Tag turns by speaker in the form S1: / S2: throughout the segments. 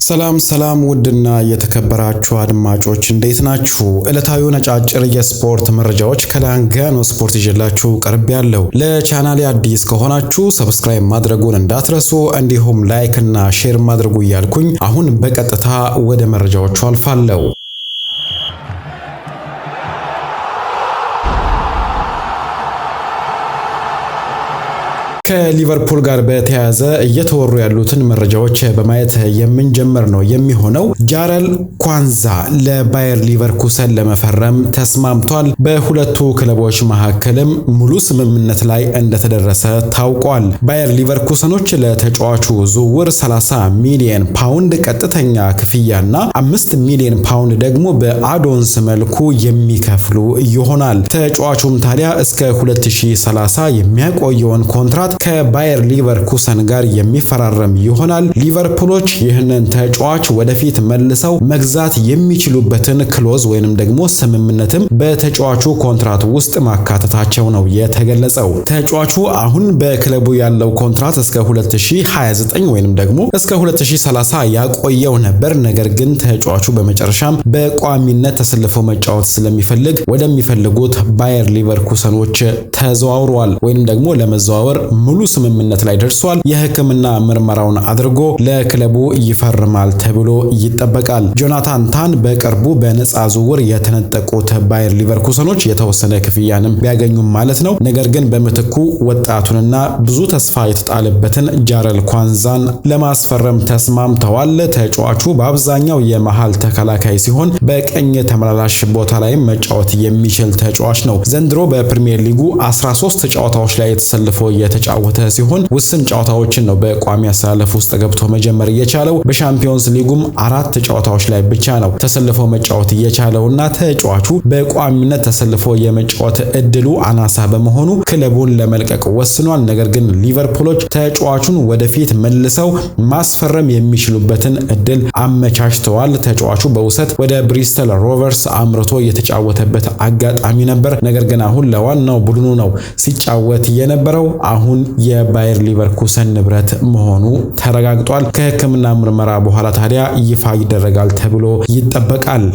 S1: ሰላም ውድና የተከበራችሁ አድማጮች እንዴት ናችሁ? ዕለታዊ ነጫጭር የስፖርት መረጃዎች ከላንጋኖ ስፖርት ይዤላችሁ ቀርቤያለሁ። ለቻናሌ አዲስ ከሆናችሁ ሰብስክራይብ ማድረጉን እንዳትረሱ፣ እንዲሁም ላይክ እና ሼር ማድረጉ እያልኩኝ አሁን በቀጥታ ወደ መረጃዎቹ አልፋለሁ። ከሊቨርፑል ጋር በተያያዘ እየተወሩ ያሉትን መረጃዎች በማየት የምንጀምር ነው የሚሆነው። ጃረል ኳንዛ ለባየር ሊቨርኩሰን ለመፈረም ተስማምቷል። በሁለቱ ክለቦች መካከልም ሙሉ ስምምነት ላይ እንደተደረሰ ታውቋል። ባየር ሊቨርኩሰኖች ለተጫዋቹ ዝውውር 30 ሚሊዮን ፓውንድ ቀጥተኛ ክፍያና 5 ሚሊዮን ፓውንድ ደግሞ በአዶንስ መልኩ የሚከፍሉ ይሆናል። ተጫዋቹም ታዲያ እስከ 2030 የሚያቆየውን ኮንትራት ከባየር ሊቨርኩሰን ጋር የሚፈራረም ይሆናል። ሊቨርፑሎች ይህንን ተጫዋች ወደፊት መልሰው መግዛት የሚችሉበትን ክሎዝ ወይንም ደግሞ ስምምነትም በተጫዋቹ ኮንትራት ውስጥ ማካተታቸው ነው የተገለጸው። ተጫዋቹ አሁን በክለቡ ያለው ኮንትራት እስከ 2029 ወይንም ደግሞ እስከ 2030 ያቆየው ነበር። ነገር ግን ተጫዋቹ በመጨረሻም በቋሚነት ተሰልፎ መጫወት ስለሚፈልግ ወደሚፈልጉት ባየር ሊቨርኩሰኖች ተዘዋውሯል ወይንም ደግሞ ለመዘዋወር ሙሉ ስምምነት ላይ ደርሷል። የሕክምና ምርመራውን አድርጎ ለክለቡ ይፈርማል ተብሎ ይጠበቃል። ጆናታን ታን በቅርቡ በነፃ ዝውውር የተነጠቁት ባየር ሊቨርኩሰኖች የተወሰነ ክፍያንም ቢያገኙም ማለት ነው። ነገር ግን በምትኩ ወጣቱንና ብዙ ተስፋ የተጣለበትን ጃረል ኳንዛን ለማስፈረም ተስማምተዋል። ተጫዋቹ በአብዛኛው የመሃል ተከላካይ ሲሆን በቀኝ ተመላላሽ ቦታ ላይ መጫወት የሚችል ተጫዋች ነው። ዘንድሮ በፕሪሚየር ሊጉ 13 ጨዋታዎች ላይ ተሰልፎ የተጫወተ ሲሆን ውስን ጨዋታዎችን ነው በቋሚ አሰላለፍ ውስጥ ገብቶ መጀመር የቻለው። በሻምፒዮንስ ሊጉም 4 ጨዋታዎች ላይ ብቻ ነው ተሰልፎ መጫወት የቻለውና ተጫዋቹ በቋሚነት ተሰልፎ የመጫወት እድሉ አናሳ በመሆኑ ክለቡን ለመልቀቅ ወስኗል። ነገር ግን ሊቨርፑሎች ተጫዋቹን ወደፊት መልሰው ማስፈረም የሚችሉበትን እድል አመቻችተዋል። ተጫዋቹ በውሰት ወደ ብሪስተል ሮቨርስ አምርቶ የተጫወተበት አጋጣሚ ነበር። ነገር ግን አሁን ለዋናው ቡድኑ ነው ሲጫወት የነበረው። አሁን የባየር ሊቨርኩሰን ንብረት መሆኑ ተረጋግጧል። ከሕክምና ምርመራ በኋላ ታዲያ ይፋ ይደረጋል ተብሎ ይጠበቃል።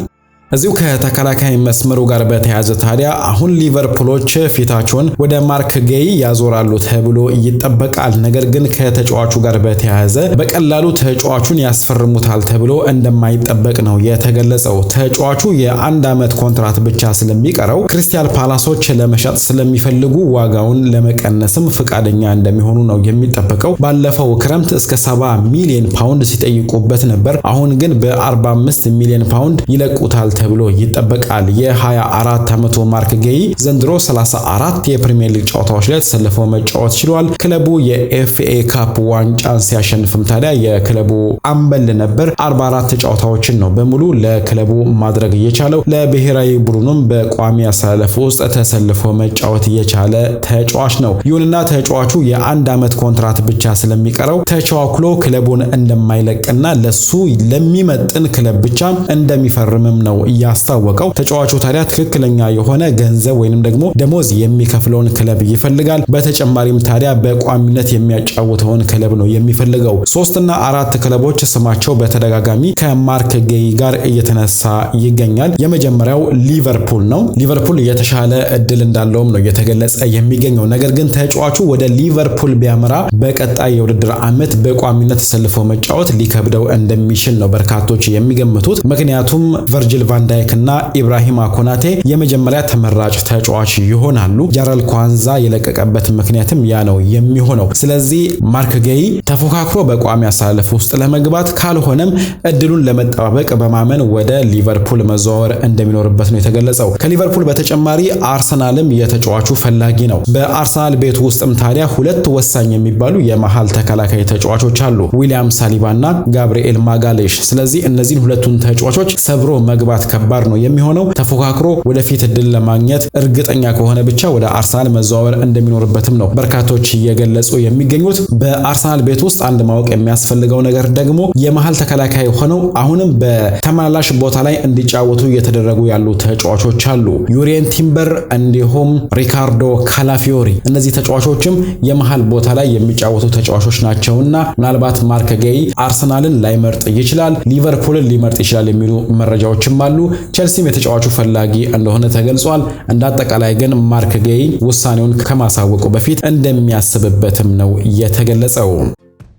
S1: እዚሁ ከተከላካይ መስመሩ ጋር በተያያዘ ታዲያ አሁን ሊቨርፑሎች ፊታቸውን ወደ ማርክ ጌይ ያዞራሉ ተብሎ ይጠበቃል። ነገር ግን ከተጫዋቹ ጋር በተያያዘ በቀላሉ ተጫዋቹን ያስፈርሙታል ተብሎ እንደማይጠበቅ ነው የተገለጸው። ተጫዋቹ የ1 ዓመት ኮንትራት ብቻ ስለሚቀረው ክሪስታል ፓላሶች ለመሸጥ ስለሚፈልጉ ዋጋውን ለመቀነስም ፍቃደኛ እንደሚሆኑ ነው የሚጠበቀው። ባለፈው ክረምት እስከ 70 ሚሊዮን ፓውንድ ሲጠይቁበት ነበር። አሁን ግን በ45 ሚሊዮን ፓውንድ ይለቁታል ተብሎ ይጠበቃል። የ24 ዓመቱ ማርክ ጌይ ዘንድሮ 34 የፕሪሚየር ሊግ ጨዋታዎች ላይ ተሰልፈው መጫወት ችሏል። ክለቡ የኤፍኤ ካፕ ዋንጫን ሲያሸንፍም ታዲያ የክለቡ አምበል ነበር። 44 ጨዋታዎችን ነው በሙሉ ለክለቡ ማድረግ የቻለው። ለብሔራዊ ቡድኑም በቋሚ አሰላለፍ ውስጥ ተሰልፎ መጫወት የቻለ ተጫዋች ነው። ይሁንና ተጫዋቹ የ1 ዓመት ኮንትራት ብቻ ስለሚቀረው ተቻኩሎ ክለቡን እንደማይለቅና ለሱ ለሚመጥን ክለብ ብቻ እንደሚፈርምም ነው ያስታወቀው። ተጫዋቹ ታዲያ ትክክለኛ የሆነ ገንዘብ ወይንም ደግሞ ደሞዝ የሚከፍለውን ክለብ ይፈልጋል። በተጨማሪም ታዲያ በቋሚነት የሚያጫውተውን ክለብ ነው የሚፈልገው። 3 እና 4 ክለቦች ስማቸው በተደጋጋሚ ከማርክ ጌይ ጋር እየተነሳ ይገኛል። የመጀመሪያው ሊቨርፑል ነው። ሊቨርፑል የተሻለ እድል እንዳለውም ነው የተገለጸ የሚገኘው። ነገር ግን ተጫዋቹ ወደ ሊቨርፑል ቢያመራ በቀጣይ የውድድር ዓመት በቋሚነት ተሰልፎ መጫወት ሊከብደው እንደሚችል ነው በርካቶች የሚገምቱት። ምክንያቱም ቨርጂል ቫን ዳይክ እና ኢብራሂማ ኮናቴ የመጀመሪያ ተመራጭ ተጫዋች ይሆናሉ። ጃረል ኳንዛ የለቀቀበት ምክንያትም ያ ነው የሚሆነው። ስለዚህ ማርክ ጌይ ተፎካክሮ በቋሚ አሰላለፍ ውስጥ ለመግባት ካልሆነም እድሉን ለመጠባበቅ በማመን ወደ ሊቨርፑል መዘዋወር እንደሚኖርበት ነው የተገለጸው። ከሊቨርፑል በተጨማሪ አርሰናልም የተጫዋቹ ፈላጊ ነው። በአርሰናል ቤት ውስጥም ታዲያ 2 ወሳኝ የሚባሉ የመሃል ተከላካይ ተጫዋቾች አሉ፣ ዊሊያም ሳሊባ እና ጋብሪኤል ማጋሌሽ። ስለዚህ እነዚህን ሁለቱን ተጫዋቾች ሰብሮ መግባት ከባድ ነው የሚሆነው። ተፎካክሮ ወደፊት እድል ለማግኘት እርግጠኛ ከሆነ ብቻ ወደ አርሰናል መዘዋወር እንደሚኖርበትም ነው በርካቶች እየገለጹ የሚገኙት። በአርሰናል ቤት ውስጥ አንድ ማወቅ የሚያስፈልገው ነገር ደግሞ የመሃል ተከላካይ ሆነው አሁንም በተመላላሽ ቦታ ላይ እንዲጫወቱ እየተደረጉ ያሉ ተጫዋቾች አሉ። ዩሪየን ቲምበር እንዲሁም ሪካርዶ ካላፊዮሪ እነዚህ ተጫዋቾችም የመሃል ቦታ ላይ የሚጫወቱ ተጫዋቾች ናቸውና ምናልባት ማርክ ጌይ አርሰናልን ላይመርጥ ይችላል፣ ሊቨርፑልን ሊመርጥ ይችላል የሚሉ መረጃዎችም አሉ። ቸልሲም የተጫዋቹ ፈላጊ እንደሆነ ተገልጿል። እንዳጠቃላይ ግን ማርክ ጌይ ውሳኔውን ከማሳወቁ በፊት እንደሚያስብበትም ነው የተገለጸው።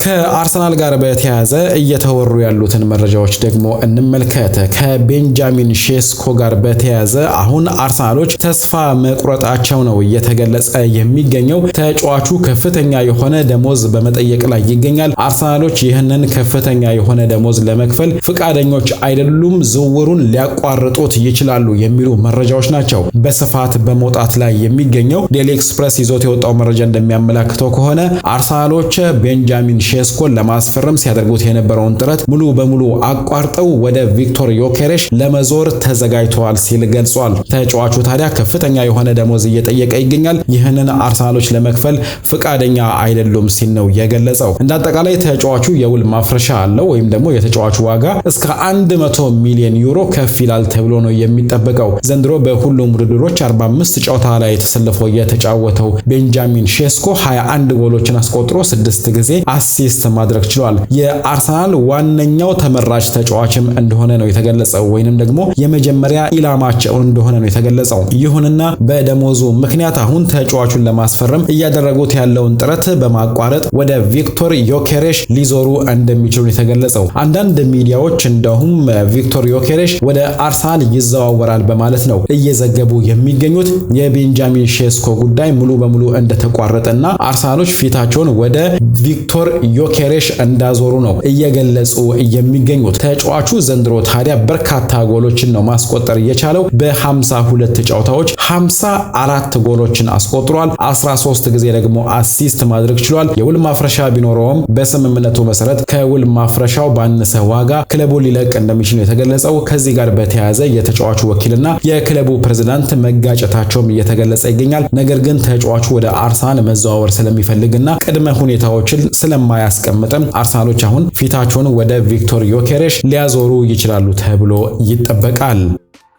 S1: ከአርሰናል ጋር በተያያዘ እየተወሩ ያሉትን መረጃዎች ደግሞ እንመልከት። ከቤንጃሚን ሼስኮ ጋር በተያያዘ አሁን አርሰናሎች ተስፋ መቁረጣቸው ነው እየተገለጸ የሚገኘው። ተጫዋቹ ከፍተኛ የሆነ ደሞዝ በመጠየቅ ላይ ይገኛል። አርሰናሎች ይህንን ከፍተኛ የሆነ ደሞዝ ለመክፈል ፍቃደኞች አይደሉም፣ ዝውውሩን ሊያቋርጡት ይችላሉ የሚሉ መረጃዎች ናቸው በስፋት በመውጣት ላይ የሚገኘው። ዴሊ ኤክስፕረስ ይዞት የወጣው መረጃ እንደሚያመላክተው ከሆነ አርሰናሎች ቤንጃሚን ሼስኮን ለማስፈረም ሲያደርጉት የነበረውን ጥረት ሙሉ በሙሉ አቋርጠው ወደ ቪክቶር ዮኬሬሽ ለመዞር ተዘጋጅተዋል ሲል ገልጿል። ተጫዋቹ ታዲያ ከፍተኛ የሆነ ደሞዝ እየጠየቀ ይገኛል። ይህንን አርሰናሎች ለመክፈል ፍቃደኛ አይደሉም ሲል ነው የገለጸው። እንዳጠቃላይ ተጫዋቹ የውል ማፍረሻ አለው ወይም ደግሞ የተጫዋቹ ዋጋ እስከ 100 ሚሊዮን ዩሮ ከፍ ይላል ተብሎ ነው የሚጠበቀው። ዘንድሮ በሁሉም ውድድሮች 45 ጨዋታ ላይ ተሰልፎ የተጫወተው ቤንጃሚን ሼስኮ 21 ጎሎችን አስቆጥሮ 6 ጊዜ አሲስት ማድረግ ችሏል። የአርሰናል ዋነኛው ተመራጭ ተጫዋችም እንደሆነ ነው የተገለጸው፣ ወይንም ደግሞ የመጀመሪያ ኢላማቸው እንደሆነ ነው የተገለጸው። ይሁንና በደሞዙ ምክንያት አሁን ተጫዋቹን ለማስፈረም እያደረጉት ያለውን ጥረት በማቋረጥ ወደ ቪክቶር ዮኬሬሽ ሊዞሩ እንደሚችሉ የተገለጸው። አንዳንድ ሚዲያዎች እንደውም ቪክቶር ዮኬሬሽ ወደ አርሰናል ይዘዋወራል በማለት ነው እየዘገቡ የሚገኙት። የቤንጃሚን ሼስኮ ጉዳይ ሙሉ በሙሉ እንደተቋረጠና አርሰናሎች ፊታቸውን ወደ ቪክቶር ዮኬሬሽ እንዳዞሩ ነው እየገለጹ የሚገኙት። ተጫዋቹ ዘንድሮ ታዲያ በርካታ ጎሎችን ነው ማስቆጠር የቻለው። በ52 ጨዋታዎች 54 ጎሎችን አስቆጥሯል። 13 ጊዜ ደግሞ አሲስት ማድረግ ችሏል። የውል ማፍረሻ ቢኖረውም በስምምነቱ መሰረት ከውል ማፍረሻው ባነሰ ዋጋ ክለቡ ሊለቅ እንደሚችል ነው የተገለጸው። ከዚህ ጋር በተያያዘ የተጫዋቹ ወኪልና የክለቡ ፕሬዝዳንት መጋጨታቸውም እየተገለጸ ይገኛል። ነገር ግን ተጫዋቹ ወደ አርሰናል መዘዋወር ስለሚፈልግና ቅድመ ሁኔታዎችን ስለማያስቀምጥም አርሰናሎች አሁን ፊታቸውን ወደ ቪክቶር ዮኬሬሽ ሊያዞሩ ይችላሉ ተብሎ ይጠበቃል።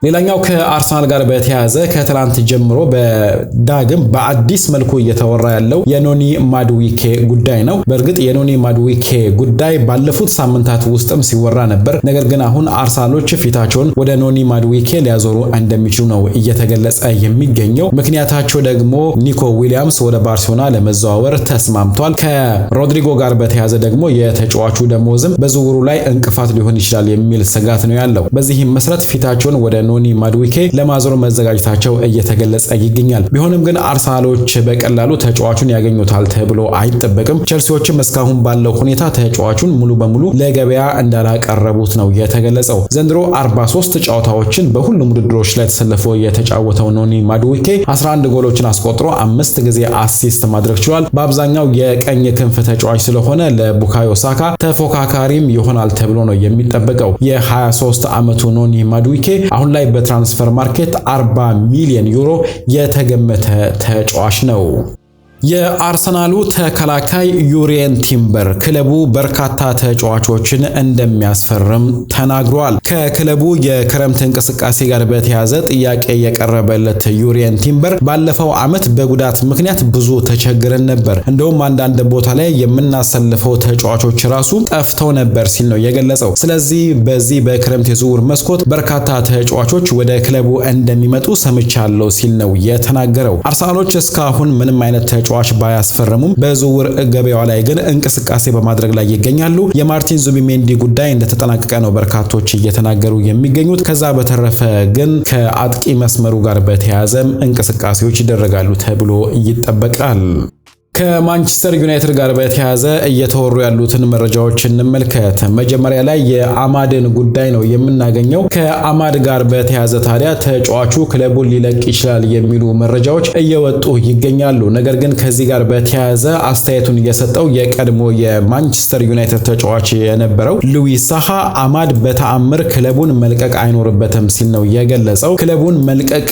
S1: ሌላኛው ከአርሰናል ጋር በተያያዘ ከትላንት ጀምሮ በዳግም በአዲስ መልኩ እየተወራ ያለው የኖኒ ማዱዊኬ ጉዳይ ነው። በእርግጥ የኖኒ ማዱዊኬ ጉዳይ ባለፉት ሳምንታት ውስጥም ሲወራ ነበር። ነገር ግን አሁን አርሰናሎች ፊታቸውን ወደ ኖኒ ማዱዊኬ ሊያዞሩ እንደሚችሉ ነው እየተገለጸ የሚገኘው። ምክንያታቸው ደግሞ ኒኮ ዊሊያምስ ወደ ባርሴሎና ለመዘዋወር ተስማምቷል። ከሮድሪጎ ጋር በተያያዘ ደግሞ የተጫዋቹ ደሞዝም በዝውውሩ ላይ እንቅፋት ሊሆን ይችላል የሚል ስጋት ነው ያለው። በዚህም መሰረት ፊታቸውን ወደ ኖኒ ማዱዊኬ ለማዞር መዘጋጀታቸው እየተገለጸ ይገኛል። ቢሆንም ግን አርሰናሎች በቀላሉ ተጫዋቹን ያገኙታል ተብሎ አይጠበቅም። ቸልሲዎችም እስካሁን ባለው ሁኔታ ተጫዋቹን ሙሉ በሙሉ ለገበያ እንዳላቀረቡት ነው የተገለጸው። ዘንድሮ 43 ጨዋታዎችን በሁሉም ውድድሮች ላይ ተሰልፎ የተጫወተው ኖኒ ማዱዊኬ 11 ጎሎችን አስቆጥሮ 5 ጊዜ አሲስት ማድረግ ችሏል። በአብዛኛው የቀኝ ክንፍ ተጫዋች ስለሆነ ለቡካዮ ሳካ ተፎካካሪም ይሆናል ተብሎ ነው የሚጠበቀው። የ23 ዓመቱ ኖኒ ማዱዊኬ አሁን ላይ በትራንስፈር ማርኬት 40 ሚሊዮን ዩሮ የተገመተ ተጫዋች ነው። የአርሰናሉ ተከላካይ ዩሪየን ቲምበር ክለቡ በርካታ ተጫዋቾችን እንደሚያስፈርም ተናግሯል። ከክለቡ የክረምት እንቅስቃሴ ጋር በተያያዘ ጥያቄ የቀረበለት ዩሪየን ቲምበር ባለፈው ዓመት በጉዳት ምክንያት ብዙ ተቸግረን ነበር፣ እንደውም አንዳንድ ቦታ ላይ የምናሰልፈው ተጫዋቾች ራሱ ጠፍተው ነበር ሲል ነው የገለጸው። ስለዚህ በዚህ በክረምት የዝውውር መስኮት በርካታ ተጫዋቾች ወደ ክለቡ እንደሚመጡ ሰምቻለሁ ሲል ነው የተናገረው። አርሰናሎች እስካሁን ምንም አይነት ተጫዋች ባያስፈረሙም በዝውውር ገበያው ላይ ግን እንቅስቃሴ በማድረግ ላይ ይገኛሉ። የማርቲን ዙቢሜንዲ ጉዳይ እንደተጠናቀቀ ነው በርካቶች እየተናገሩ የሚገኙት። ከዛ በተረፈ ግን ከአጥቂ መስመሩ ጋር በተያያዘ እንቅስቃሴዎች ይደረጋሉ ተብሎ ይጠበቃል። ከማንቸስተር ዩናይትድ ጋር በተያያዘ እየተወሩ ያሉትን መረጃዎች እንመልከት። መጀመሪያ ላይ የአማድን ጉዳይ ነው የምናገኘው። ከአማድ ጋር በተያያዘ ታዲያ ተጫዋቹ ክለቡን ሊለቅ ይችላል የሚሉ መረጃዎች እየወጡ ይገኛሉ። ነገር ግን ከዚህ ጋር በተያያዘ አስተያየቱን የሰጠው የቀድሞ የማንቸስተር ዩናይትድ ተጫዋች የነበረው ሉዊስ ሳሃ አማድ በተአምር ክለቡን መልቀቅ አይኖርበትም ሲል ነው የገለጸው። ክለቡን መልቀቅ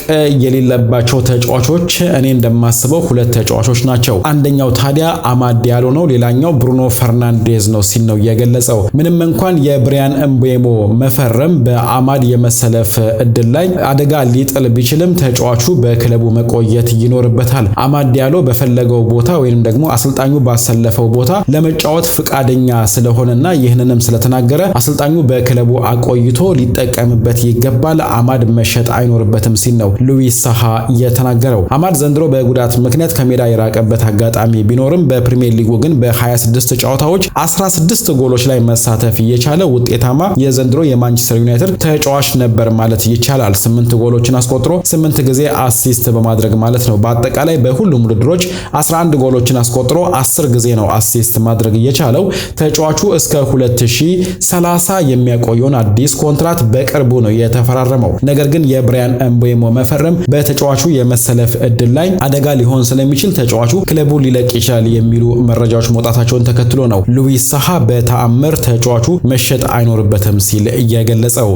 S1: የሌለባቸው ተጫዋቾች እኔ እንደማስበው ሁለት ተጫዋቾች ናቸው። አንደኛው ታዲያ አማድ ዲያሎ ነው፣ ሌላኛው ብሩኖ ፈርናንዴዝ ነው ሲል ነው የገለጸው። ምንም እንኳን የብሪያን ኤምቤሞ መፈረም በአማድ የመሰለፍ እድል ላይ አደጋ ሊጥል ቢችልም ተጫዋቹ በክለቡ መቆየት ይኖርበታል። አማድ ዲያሎ በፈለገው ቦታ ወይንም ደግሞ አሰልጣኙ ባሰለፈው ቦታ ለመጫወት ፍቃደኛ ስለሆነና ይህንንም ስለተናገረ አሰልጣኙ በክለቡ አቆይቶ ሊጠቀምበት ይገባል። አማድ መሸጥ አይኖርበትም ሲል ነው ሉዊስ ሳሃ የተናገረው። አማድ ዘንድሮ በጉዳት ምክንያት ከሜዳ የራቀበት አጋጣሚ ቢኖርም በፕሪሚየር ሊጉ ግን በ26 ጨዋታዎች 16 ጎሎች ላይ መሳተፍ የቻለ ውጤታማ የዘንድሮ የማንቸስተር ዩናይትድ ተጫዋች ነበር ማለት ይቻላል። 8 ጎሎችን አስቆጥሮ 8 ጊዜ አሲስት በማድረግ ማለት ነው። በአጠቃላይ በሁሉም ውድድሮች 11 ጎሎችን አስቆጥሮ 10 ጊዜ ነው አሲስት ማድረግ የቻለው። ተጫዋቹ እስከ 2030 የሚያቆየውን አዲስ ኮንትራት በቅርቡ ነው የተፈራረመው። ነገር ግን የብሪያን ኤምቤሞ መፈረም በተጫዋቹ የመሰለፍ እድል ላይ አደጋ ሊሆን ስለሚችል ተጫዋቹ ክለቡ ሊለቅ ይችላል የሚሉ መረጃዎች መውጣታቸውን ተከትሎ ነው ሉዊስ ሳሃ በተአምር ተጫዋቹ መሸጥ አይኖርበትም ሲል እየገለጸው።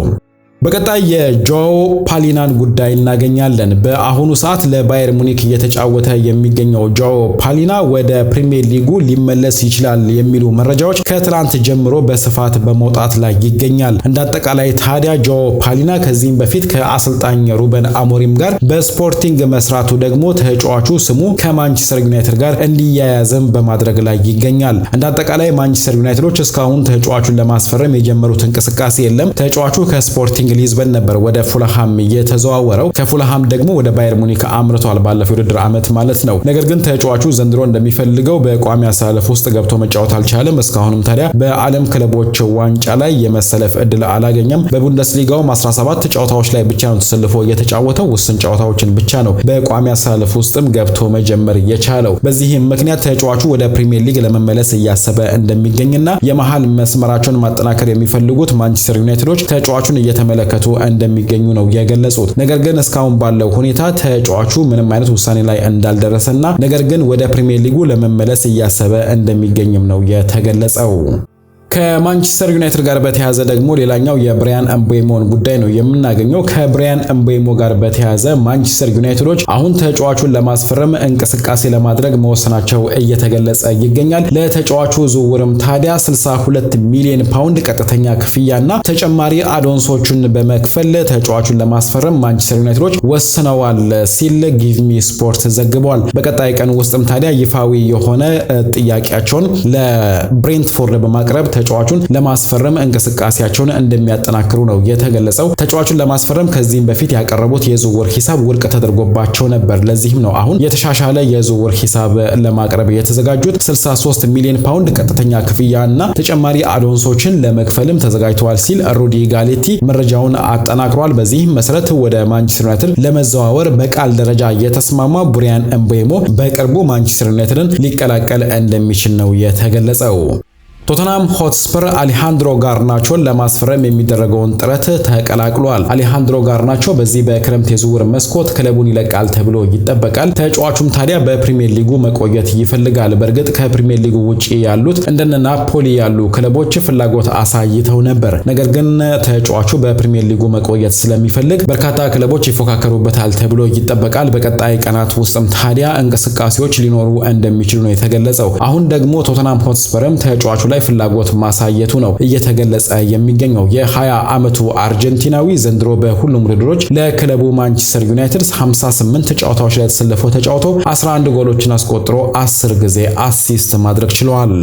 S1: በቀጣይ የጆኦ ፓሊናን ጉዳይ እናገኛለን። በአሁኑ ሰዓት ለባየር ሙኒክ እየተጫወተ የሚገኘው ጆኦ ፓሊና ወደ ፕሪሚየር ሊጉ ሊመለስ ይችላል የሚሉ መረጃዎች ከትላንት ጀምሮ በስፋት በመውጣት ላይ ይገኛል። እንዳጠቃላይ ታዲያ ጆኦ ፓሊና ከዚህም በፊት ከአሰልጣኝ ሩበን አሞሪም ጋር በስፖርቲንግ መስራቱ ደግሞ ተጫዋቹ ስሙ ከማንቸስተር ዩናይትድ ጋር እንዲያያዝም በማድረግ ላይ ይገኛል። እንዳጠቃላይ ማንቸስተር ዩናይትዶች እስካሁን ተጫዋቹን ለማስፈረም የጀመሩት እንቅስቃሴ የለም። ተጫዋቹ ከስፖርቲንግ ሊዝበን ነበር ወደ ፉልሃም የተዘዋወረው። ከፉልሃም ደግሞ ወደ ባየር ሙኒክ አምርቷል ባለፈው ውድድር ዓመት ማለት ነው። ነገር ግን ተጫዋቹ ዘንድሮ እንደሚፈልገው በቋሚ አሰላለፍ ውስጥ ገብቶ መጫወት አልቻለም። እስካሁንም ታዲያ በዓለም ክለቦች ዋንጫ ላይ የመሰለፍ እድል አላገኘም። በቡንደስሊጋውም 17 ጨዋታዎች ላይ ብቻ ነው ተሰልፎ የተጫወተው። ውስን ጨዋታዎችን ብቻ ነው በቋሚ አሰላለፍ ውስጥም ገብቶ መጀመር የቻለው። በዚህም ምክንያት ተጫዋቹ ወደ ፕሪሚየር ሊግ ለመመለስ እያሰበ እንደሚገኝና የመሃል መስመራቸውን ማጠናከር የሚፈልጉት ማንቸስተር ዩናይትዶች ተጫዋቹን እየተመለከቱ እንደሚገኙ ነው የገለጹት። ነገር ግን እስካሁን ባለው ሁኔታ ተጫዋቹ ምንም አይነት ውሳኔ ላይ እንዳልደረሰና ነገር ግን ወደ ፕሪሚየር ሊጉ ለመመለስ እያሰበ እንደሚገኝም ነው የተገለጸው። ከማንቸስተር ዩናይትድ ጋር በተያያዘ ደግሞ ሌላኛው የብሪያን ኤምቤሞን ጉዳይ ነው የምናገኘው። ከብሪያን ኤምቤሞ ጋር በተያያዘ ማንቸስተር ዩናይትዶች አሁን ተጫዋቹን ለማስፈረም እንቅስቃሴ ለማድረግ መወሰናቸው እየተገለጸ ይገኛል። ለተጫዋቹ ዝውውርም ታዲያ 62 ሚሊዮን ፓውንድ ቀጥተኛ ክፍያና ተጨማሪ አዶንሶቹን በመክፈል ተጫዋቹን ለማስፈረም ማንቸስተር ዩናይትዶች ወስነዋል ሲል ጊቭሚ ስፖርት ዘግቧል። በቀጣይ ቀን ውስጥም ታዲያ ይፋዊ የሆነ ጥያቄያቸውን ለብሬንትፎርድ በማቅረብ ተጫዋቹን ለማስፈረም እንቅስቃሴያቸውን እንደሚያጠናክሩ ነው የተገለጸው። ተጫዋቹን ለማስፈረም ከዚህም በፊት ያቀረቡት የዝውውር ሂሳብ ውድቅ ተደርጎባቸው ነበር። ለዚህም ነው አሁን የተሻሻለ የዝውውር ሂሳብ ለማቅረብ የተዘጋጁት። 63 ሚሊዮን ፓውንድ ቀጥተኛ ክፍያና ተጨማሪ አዶንሶችን ለመክፈልም ተዘጋጅተዋል ሲል ሩዲ ጋሌቲ መረጃውን አጠናክሯል። በዚህም መሰረት ወደ ማንቸስተር ዩናይትድ ለመዘዋወር በቃል ደረጃ የተስማማ ብሪያን ኤምቤሞ በቅርቡ ማንቸስተር ዩናይትድን ሊቀላቀል እንደሚችል ነው የተገለጸው። ቶተንሃም ሆትስፐር አሌሃንድሮ ጋርናቾን ለማስፈረም የሚደረገውን ጥረት ተቀላቅሏል። አሌሃንድሮ ጋርናቾ በዚህ በክረምት የዝውውር መስኮት ክለቡን ይለቃል ተብሎ ይጠበቃል። ተጫዋቹም ታዲያ በፕሪሚየር ሊጉ መቆየት ይፈልጋል። በእርግጥ ከፕሪሚየር ሊጉ ውጪ ያሉት እንደነ ናፖሊ ያሉ ክለቦች ፍላጎት አሳይተው ነበር። ነገር ግን ተጫዋቹ በፕሪሚየር ሊጉ መቆየት ስለሚፈልግ በርካታ ክለቦች ይፎካከሩበታል ተብሎ ይጠበቃል። በቀጣይ ቀናት ውስጥም ታዲያ እንቅስቃሴዎች ሊኖሩ እንደሚችሉ ነው የተገለጸው። አሁን ደግሞ ቶተንሃም ሆትስፐርም ተጫዋቹ ላይ ፍላጎት ማሳየቱ ነው እየተገለጸ የሚገኘው። የ20 ዓመቱ አርጀንቲናዊ ዘንድሮ በሁሉም ውድድሮች ለክለቡ ማንቸስተር ዩናይትድ 58 ጨዋታዎች ላይ ተጫውቶ 11 ጎሎችን አስቆጥሮ 10 ጊዜ አሲስት ማድረግ ችሏል።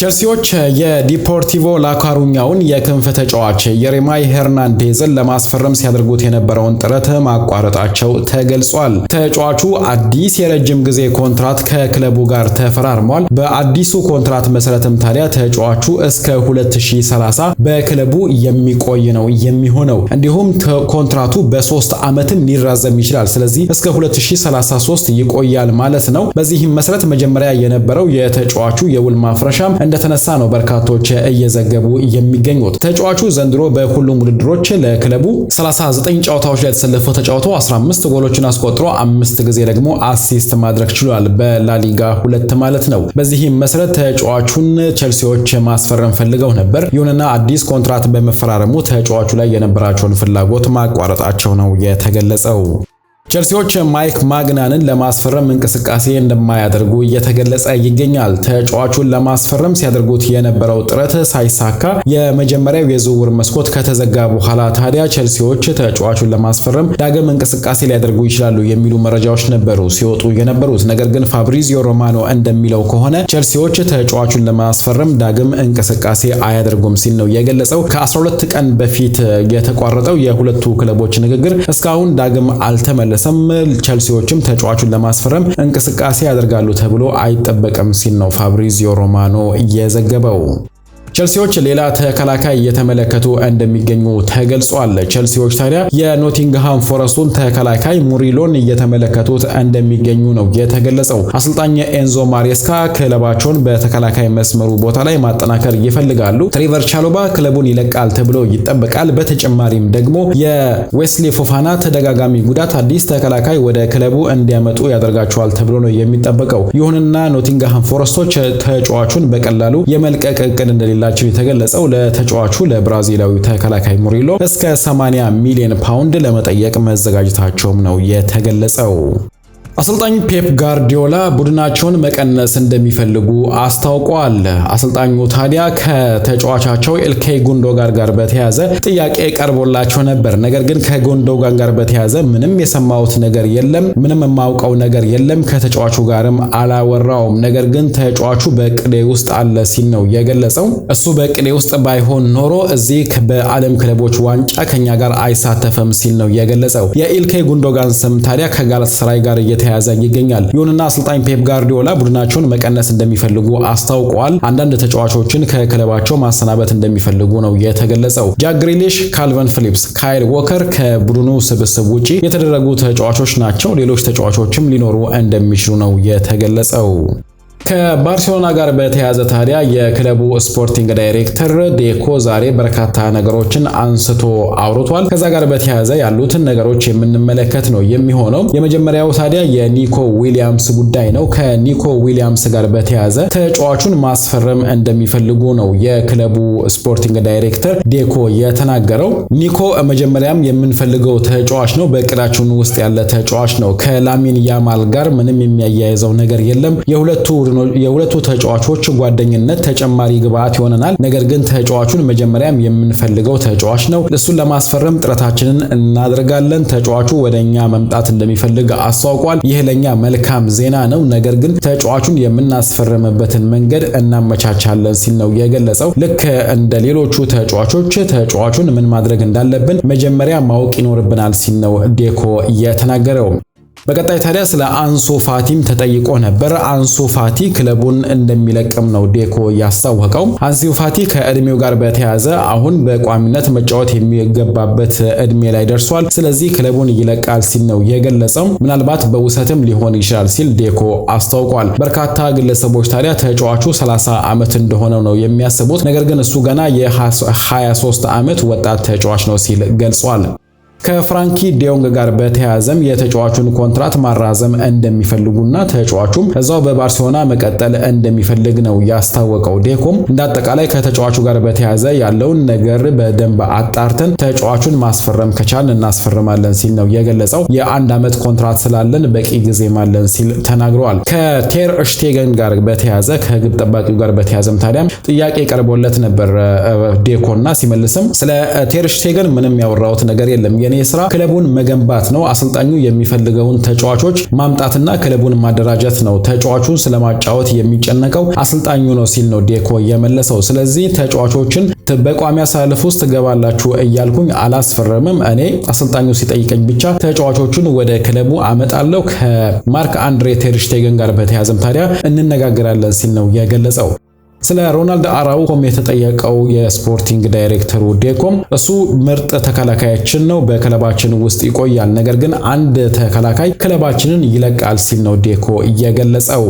S1: ቸልሲዎች የዲፖርቲቮ ላካሩኛውን የክንፍ ተጫዋች የሬማይ ሄርናንዴዝን ለማስፈረም ሲያደርጉት የነበረውን ጥረት ማቋረጣቸው ተገልጿል። ተጫዋቹ አዲስ የረጅም ጊዜ ኮንትራት ከክለቡ ጋር ተፈራርሟል። በአዲሱ ኮንትራት መሰረትም ታዲያ ተጫዋቹ እስከ 2030 በክለቡ የሚቆይ ነው የሚሆነው። እንዲሁም ኮንትራቱ በ3 ዓመትም ሊራዘም ይችላል። ስለዚህ እስከ 2033 ይቆያል ማለት ነው። በዚህም መሰረት መጀመሪያ የነበረው የተጫዋቹ የውል ማፍረሻም እንደተነሳ ነው በርካቶች እየዘገቡ የሚገኙት። ተጫዋቹ ዘንድሮ በሁሉም ውድድሮች ለክለቡ 39 ጨዋታዎች ላይ ተሰልፎ ተጫውቶ 15 ጎሎችን አስቆጥሮ 5 ጊዜ ደግሞ አሲስት ማድረግ ችሏል። በላሊጋ 2 ማለት ነው። በዚህም መሰረት ተጫዋቹን ቸልሲዎች ማስፈረም ፈልገው ነበር። ይሁንና አዲስ ኮንትራት በመፈራረሙ ተጫዋቹ ላይ የነበራቸውን ፍላጎት ማቋረጣቸው ነው የተገለጸው። ቸልሲዎች ማይክ ማግናንን ለማስፈረም እንቅስቃሴ እንደማያደርጉ እየተገለጸ ይገኛል። ተጫዋቹን ለማስፈረም ሲያደርጉት የነበረው ጥረት ሳይሳካ የመጀመሪያው የዝውውር መስኮት ከተዘጋ በኋላ ታዲያ ቸልሲዎች ተጫዋቹን ለማስፈረም ዳግም እንቅስቃሴ ሊያደርጉ ይችላሉ የሚሉ መረጃዎች ነበሩ ሲወጡ የነበሩት። ነገር ግን ፋብሪዚዮ ሮማኖ እንደሚለው ከሆነ ቸልሲዎች ተጫዋቹን ለማስፈረም ዳግም እንቅስቃሴ አያደርጉም ሲል ነው የገለጸው። ከ12 ቀን በፊት የተቋረጠው የሁለቱ ክለቦች ንግግር እስካሁን ዳግም አልተመለሰም። ቸልሲዎችም ተጫዋቹን ለማስፈረም እንቅስቃሴ ያደርጋሉ ተብሎ አይጠበቅም ሲል ነው ፋብሪዚዮ ሮማኖ የዘገበው። ቸልሲዎች ሌላ ተከላካይ እየተመለከቱ እንደሚገኙ ተገልጿል። ቸልሲዎች ታዲያ የኖቲንግሃም ፎረስቱን ተከላካይ ሙሪሎን እየተመለከቱት እንደሚገኙ ነው የተገለጸው። አሰልጣኝ ኤንዞ ማሬስካ ክለባቸውን በተከላካይ መስመሩ ቦታ ላይ ማጠናከር ይፈልጋሉ። ትሬቨር ቻሎባ ክለቡን ይለቃል ተብሎ ይጠበቃል። በተጨማሪም ደግሞ የዌስሊ ፎፋና ተደጋጋሚ ጉዳት አዲስ ተከላካይ ወደ ክለቡ እንዲያመጡ ያደርጋቸዋል ተብሎ ነው የሚጠበቀው። ይሁንና ኖቲንግሃም ፎረስቶች ተጫዋቹን በቀላሉ የመልቀቅ እቅድ እንደሌለ ላቸው የተገለጸው ለተጫዋቹ ለብራዚላዊ ተከላካይ ሙሪሎ እስከ 80 ሚሊዮን ፓውንድ ለመጠየቅ መዘጋጀታቸውም ነው የተገለጸው። አሰልጣኝ ፔፕ ጋርዲዮላ ቡድናቸውን መቀነስ እንደሚፈልጉ አስታውቀዋል። አሰልጣኙ ታዲያ ከተጫዋቻቸው ኤልካይ ጉንዶጋን ጋር በተያያዘ ጥያቄ ቀርቦላቸው ነበር። ነገር ግን ከጉንዶጋን ጋር በተያያዘ ምንም የሰማሁት ነገር የለም፣ ምንም የማውቀው ነገር የለም፣ ከተጫዋቹ ጋርም አላወራውም። ነገር ግን ተጫዋቹ በቅዴ ውስጥ አለ ሲል ነው የገለጸው። እሱ በቅዴ ውስጥ ባይሆን ኖሮ እዚህ በዓለም ክለቦች ዋንጫ ከኛ ጋር አይሳተፍም ሲል ነው የገለጸው። የኤልካይ ጉንዶጋን ስም ታዲያ ከጋላታሳራይ ጋር የተያዘ ይገኛል። ይሁንና አሰልጣኝ ፔፕ ጋርዲዮላ ቡድናቸውን መቀነስ እንደሚፈልጉ አስታውቀዋል። አንዳንድ ተጫዋቾችን ከክለባቸው ማሰናበት እንደሚፈልጉ ነው የተገለጸው። ጃክ ግሪሊሽ፣ ካልቨን ፊሊፕስ፣ ካይል ዎከር ከቡድኑ ስብስብ ውጪ የተደረጉ ተጫዋቾች ናቸው። ሌሎች ተጫዋቾችም ሊኖሩ እንደሚችሉ ነው የተገለጸው። ከባርሴሎና ጋር በተያያዘ ታዲያ የክለቡ ስፖርቲንግ ዳይሬክተር ዴኮ ዛሬ በርካታ ነገሮችን አንስቶ አውርቷል። ከዛ ጋር በተያያዘ ያሉትን ነገሮች የምንመለከት ነው የሚሆነው። የመጀመሪያው ታዲያ የኒኮ ዊሊያምስ ጉዳይ ነው። ከኒኮ ዊሊያምስ ጋር በተያያዘ ተጫዋቹን ማስፈረም እንደሚፈልጉ ነው የክለቡ ስፖርቲንግ ዳይሬክተር ዴኮ የተናገረው። ኒኮ መጀመሪያም የምንፈልገው ተጫዋች ነው፣ በእቅዳችን ውስጥ ያለ ተጫዋች ነው። ከላሚን ያማል ጋር ምንም የሚያያይዘው ነገር የለም። የሁለቱ ተጫዋቾች ጓደኝነት ተጨማሪ ግብአት ይሆነናል። ነገር ግን ተጫዋቹን መጀመሪያም የምንፈልገው ተጫዋች ነው። እሱን ለማስፈረም ጥረታችንን እናደርጋለን። ተጫዋቹ ወደኛ መምጣት እንደሚፈልግ አስታውቋል። ይህ ለኛ መልካም ዜና ነው። ነገር ግን ተጫዋቹን የምናስፈርምበትን መንገድ እናመቻቻለን ሲል ነው የገለጸው። ልክ እንደ ሌሎቹ ተጫዋቾች ተጫዋቹን ምን ማድረግ እንዳለብን መጀመሪያ ማወቅ ይኖርብናል ሲል ነው ዴኮ የተናገረው። በቀጣይ ታዲያ ስለ አንሱ ፋቲም ተጠይቆ ነበር። አንሱ ፋቲ ክለቡን እንደሚለቅም ነው ዴኮ ያስታወቀው። አንሱ ፋቲ ከእድሜው ጋር በተያያዘ አሁን በቋሚነት መጫወት የሚገባበት እድሜ ላይ ደርሷል። ስለዚህ ክለቡን ይለቃል ሲል ነው የገለጸው። ምናልባት በውሰትም ሊሆን ይችላል ሲል ዴኮ አስታውቋል። በርካታ ግለሰቦች ታዲያ ተጫዋቹ 30 ዓመት እንደሆነው ነው የሚያስቡት። ነገር ግን እሱ ገና የ23 ዓመት ወጣት ተጫዋች ነው ሲል ገልጿል። ከፍራንኪ ዲዮንግ ጋር በተያያዘም የተጫዋቹን ኮንትራት ማራዘም እንደሚፈልጉና ተጫዋቹም እዛው በባርሴሎና መቀጠል እንደሚፈልግ ነው ያስታወቀው። ዴኮም እንዳጠቃላይ ከተጫዋቹ ጋር በተያያዘ ያለውን ነገር በደንብ አጣርተን ተጫዋቹን ማስፈረም ከቻልን እናስፈርማለን ሲል ነው የገለጸው። የ1 ዓመት ኮንትራት ስላለን በቂ ጊዜም አለን ሲል ተናግረዋል። ከቴር ሽቴገን ጋር በተያያዘ ከግብ ጠባቂው ጋር በተያያዘም ታዲያም ጥያቄ ቀርቦለት ነበር ዴኮና ሲመልስም ስለ ቴር ሽቴገን ምንም ያወራውት ነገር የለም የኔ ስራ ክለቡን መገንባት ነው። አሰልጣኙ የሚፈልገውን ተጫዋቾች ማምጣትና ክለቡን ማደራጀት ነው። ተጫዋቹን ስለማጫወት የሚጨነቀው አሰልጣኙ ነው ሲል ነው ዴኮ የመለሰው። ስለዚህ ተጫዋቾችን በቋሚ አሰላለፍ ውስጥ ገባላችሁ እያልኩኝ አላስፈረምም። እኔ አሰልጣኙ ሲጠይቀኝ ብቻ ተጫዋቾቹን ወደ ክለቡ አመጣለሁ። ከማርክ አንድሬ ተር ሽቴገን ጋር በተያያዘም ታዲያ እንነጋገራለን ሲል ነው የገለጸው። ስለ ሮናልዶ አራውሆም የተጠየቀው የስፖርቲንግ ዳይሬክተሩ ዴኮም እሱ ምርጥ ተከላካያችን ነው፣ በክለባችን ውስጥ ይቆያል፣ ነገር ግን አንድ ተከላካይ ክለባችንን ይለቃል ሲል ነው ዴኮ የገለጸው።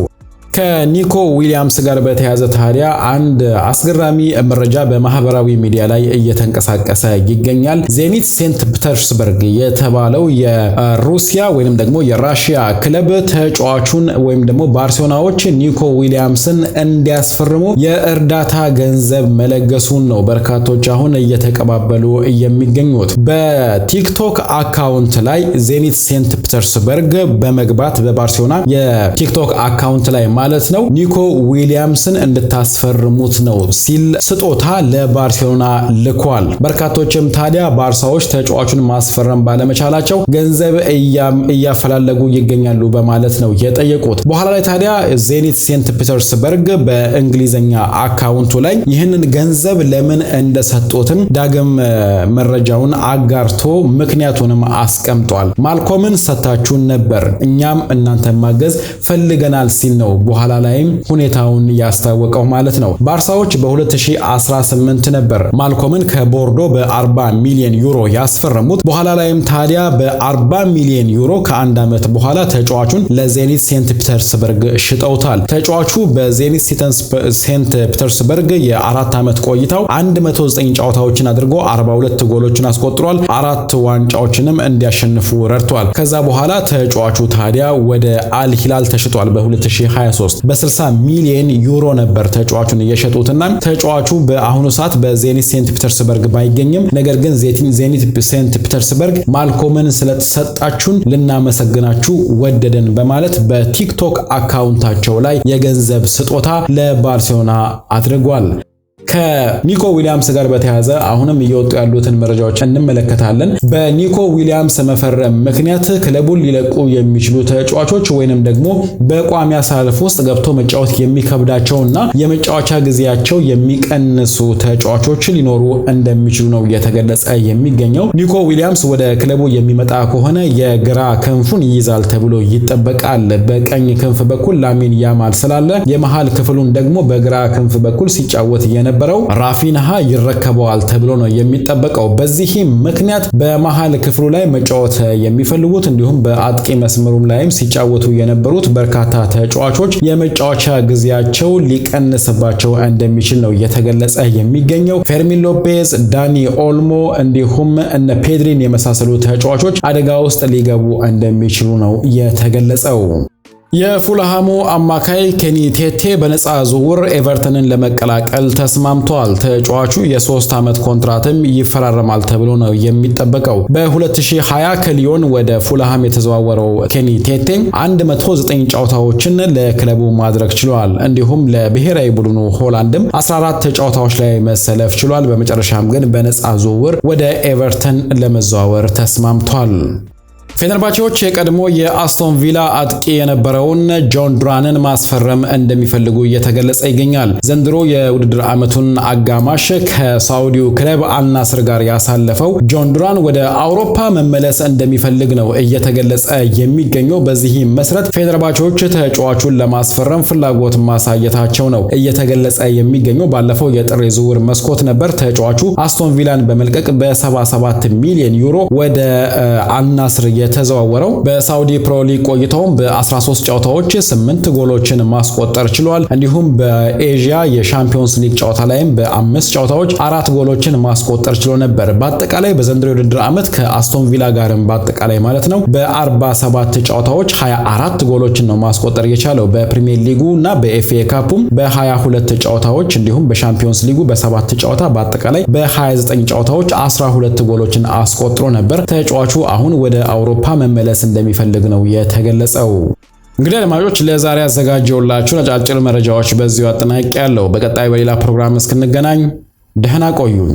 S1: ከኒኮ ዊሊያምስ ጋር በተያያዘ ታዲያ አንድ አስገራሚ መረጃ በማህበራዊ ሚዲያ ላይ እየተንቀሳቀሰ ይገኛል። ዜኒት ሴንት ፒተርስበርግ የተባለው የሩሲያ ወይንም ደግሞ የራሺያ ክለብ ተጫዋቹን ወይም ደግሞ ባርሴሎናዎች ኒኮ ዊሊያምስን እንዲያስፈርሙ የእርዳታ ገንዘብ መለገሱን ነው በርካቶች አሁን እየተቀባበሉ የሚገኙት። በቲክቶክ አካውንት ላይ ዜኒት ሴንት ፒተርስበርግ በመግባት በባርሴሎና የቲክቶክ አካውንት ላይ ማለት ነው ኒኮ ዊሊያምስን እንድታስፈርሙት ነው ሲል ስጦታ ለባርሴሎና ልኳል። በርካቶችም ታዲያ ባርሳዎች ተጫዋቹን ማስፈረም ባለመቻላቸው ገንዘብ እያፈላለጉ ይገኛሉ በማለት ነው የጠየቁት። በኋላ ላይ ታዲያ ዜኒት ሴንት ፒተርስበርግ በእንግሊዘኛ አካውንቱ ላይ ይህንን ገንዘብ ለምን እንደሰጡትም ዳግም መረጃውን አጋርቶ ምክንያቱንም አስቀምጧል። ማልኮምን ሰታችሁን ነበር፣ እኛም እናንተን ማገዝ ፈልገናል ሲል ነው በኋላ ላይም ሁኔታውን ያስታወቀው ማለት ነው። ባርሳዎች በ2018 ነበር ማልኮምን ከቦርዶ በ40 ሚሊዮን ዩሮ ያስፈረሙት። በኋላ ላይም ታዲያ በ40 ሚሊዮን ዩሮ ከአንድ ዓመት በኋላ ተጫዋቹን ለዜኒት ሴንት ፒተርስበርግ ሽጠውታል። ተጫዋቹ በዜኒት ሴንት ፒተርስበርግ የ4 ዓመት ቆይታው 109 ጨዋታዎችን አድርጎ 42 ጎሎችን አስቆጥሯል። 4 ዋንጫዎችንም እንዲያሸንፉ ረድቷል። ከዛ በኋላ ተጫዋቹ ታዲያ ወደ አል ሂላል ተሽጧል። በ2023 በ60 ሚሊዮን ዩሮ ነበር ተጫዋቹን የሸጡትና ተጫዋቹ በአሁኑ ሰዓት በዜኒት ሴንት ፒተርስበርግ ባይገኝም ነገር ግን ዜኒት ሴንት ፒተርስበርግ ማልኮምን ስለተሰጣችሁን ልናመሰግናችሁ ወደደን በማለት በቲክቶክ አካውንታቸው ላይ የገንዘብ ስጦታ ለባርሴሎና አድርጓል። ከኒኮ ዊሊያምስ ጋር በተያያዘ አሁንም እየወጡ ያሉትን መረጃዎች እንመለከታለን። በኒኮ ዊሊያምስ መፈረም ምክንያት ክለቡን ሊለቁ የሚችሉ ተጫዋቾች ወይንም ደግሞ በቋሚ አሰላለፍ ውስጥ ገብቶ መጫወት የሚከብዳቸውና የመጫወቻ ጊዜያቸው የሚቀንሱ ተጫዋቾች ሊኖሩ እንደሚችሉ ነው እየተገለጸ የሚገኘው። ኒኮ ዊሊያምስ ወደ ክለቡ የሚመጣ ከሆነ የግራ ክንፉን ይይዛል ተብሎ ይጠበቃል። በቀኝ ክንፍ በኩል ላሚን ያማል ስላለ የመሃል ክፍሉን ደግሞ በግራ ክንፍ በኩል ሲጫወት የነበረው ራፊንሃ ይረከበዋል ተብሎ ነው የሚጠበቀው። በዚህ ምክንያት በመሃል ክፍሉ ላይ መጫወት የሚፈልጉት እንዲሁም በአጥቂ መስመሩም ላይም ሲጫወቱ የነበሩት በርካታ ተጫዋቾች የመጫወቻ ጊዜያቸው ሊቀንስባቸው እንደሚችል ነው እየተገለጸ የሚገኘው። ፌርሚን ሎፔዝ፣ ዳኒ ኦልሞ እንዲሁም እነ ፔድሪን የመሳሰሉ ተጫዋቾች አደጋ ውስጥ ሊገቡ እንደሚችሉ ነው የተገለጸው። የፉልሃሙ አማካይ ኬኒ ቴቴ በነፃ ዝውውር ኤቨርተንን ለመቀላቀል ተስማምቷል። ተጫዋቹ የ3 ዓመት ኮንትራትም ይፈራረማል ተብሎ ነው የሚጠበቀው። በ2020 ከሊዮን ወደ ፉልሃም የተዘዋወረው ኬኒ ቴቴ 109 ጨዋታዎችን ለክለቡ ማድረግ ችሏል። እንዲሁም ለብሔራዊ ቡድኑ ሆላንድም 14 ጨዋታዎች ላይ መሰለፍ ችሏል። በመጨረሻም ግን በነፃ ዝውውር ወደ ኤቨርተን ለመዘዋወር ተስማምቷል። ፌነርባቼዎች የቀድሞ የአስቶን ቪላ አጥቂ የነበረውን ጆን ዱራንን ማስፈረም እንደሚፈልጉ እየተገለጸ ይገኛል። ዘንድሮ የውድድር ዓመቱን አጋማሽ ከሳውዲው ክለብ አልናስር ጋር ያሳለፈው ጆን ዱራን ወደ አውሮፓ መመለስ እንደሚፈልግ ነው እየተገለጸ የሚገኘው። በዚህ መሰረት ፌነርባቼዎች ተጫዋቹን ለማስፈረም ፍላጎት ማሳየታቸው ነው እየተገለጸ የሚገኘው። ባለፈው የጥር ዝውውር መስኮት ነበር ተጫዋቹ አስቶን ቪላን በመልቀቅ በ77 ሚሊዮን ዩሮ ወደ አልናስር የተዘዋወረው። በሳውዲ ፕሮ ሊግ ቆይታውም በ13 ጨዋታዎች 8 ጎሎችን ማስቆጠር ችሏል። እንዲሁም በኤዥያ የሻምፒዮንስ ሊግ ጨዋታ ላይም በ5 ጨዋታዎች 4 ጎሎችን ማስቆጠር ችሎ ነበር። በአጠቃላይ በዘንድሮ የውድድር ዓመት ከአስቶን ቪላ ጋርም በአጠቃላይ ማለት ነው በ47 ጨዋታዎች 24 ጎሎችን ነው ማስቆጠር የቻለው። በፕሪሚየር ሊጉ እና በኤፍኤ ካፑም በ22 ጨዋታዎች እንዲሁም በሻምፒዮንስ ሊጉ በ7 ጨዋታ በአጠቃላይ በ29 ጨዋታዎች 12 ጎሎችን አስቆጥሮ ነበር። ተጫዋቹ አሁን ወደ አውሮፓ መመለስ እንደሚፈልግ ነው የተገለጸው። እንግዲህ አድማጮች ለዛሬ ያዘጋጀውላችሁ አጫጭር መረጃዎች በዚሁ አጠናቅቄያለሁ። በቀጣይ በሌላ ፕሮግራም እስክንገናኝ ደህና ቆዩኝ።